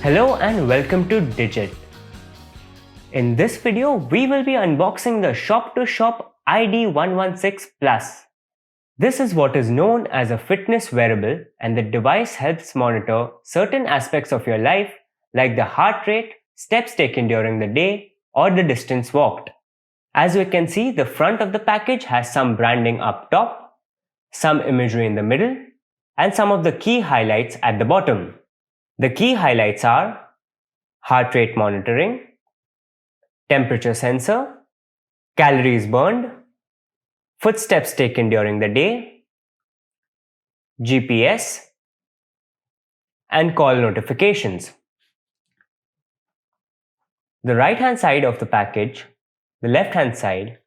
Hello and welcome to Digit. In this video, we will be unboxing the SHOPTOSHOP ID116 Plus. This is what is known as a fitness wearable, and the device helps monitor certain aspects of your life like the heart rate, steps taken during the day, or the distance walked. As we can see, the front of the package has some branding up top, some imagery in the middle, and some of the key highlights at the bottom. The key highlights are heart rate monitoring, temperature sensor, calories burned, footsteps taken during the day, GPS, and call notifications. The right hand side of the package, the left hand side,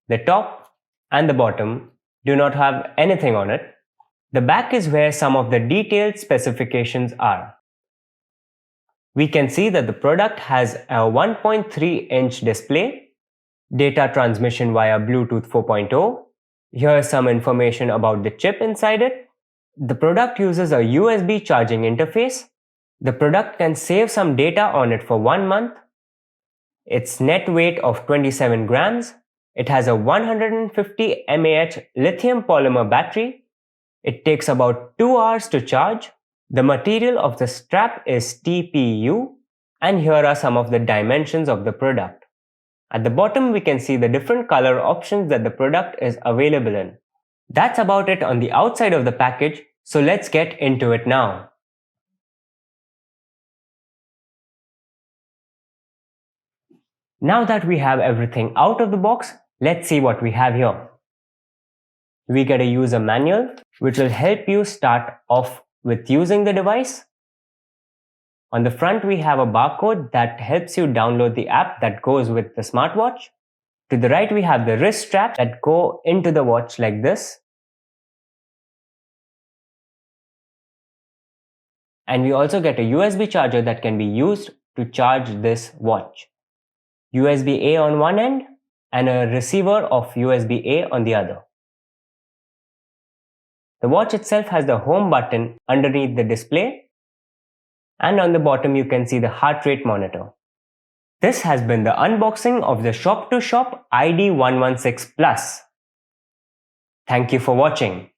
the top and the bottom do not have anything on it. The back is where some of the detailed specifications are. We can see that the product has a 1.3-inch display, data transmission via Bluetooth 4.0. Here is some information about the chip inside it. The product uses a USB charging interface. The product can save some data on it for 1 month. Its net weight of 27 grams. It has a 150 mAh lithium polymer battery. It takes about 2 hours to charge. The material of the strap is TPU, and here are some of the dimensions of the product. At the bottom we can see the different color options that the product is available in. That's about it on the outside of the package, so let's get into it now. Now that we have everything out of the box, let's see what we have here. We get a user manual which will help you start off with using the device. On the front we have a barcode that helps you download the app that goes with the smartwatch. To the right we have the wrist straps that go into the watch like this. And we also get a USB charger that can be used to charge this watch. USB-A on one end and a receiver of USB-A on the other. The watch itself has the home button underneath the display, and on the bottom you can see the heart rate monitor. This has been the unboxing of the SHOPTOSHOP ID116 Plus. Thank you for watching.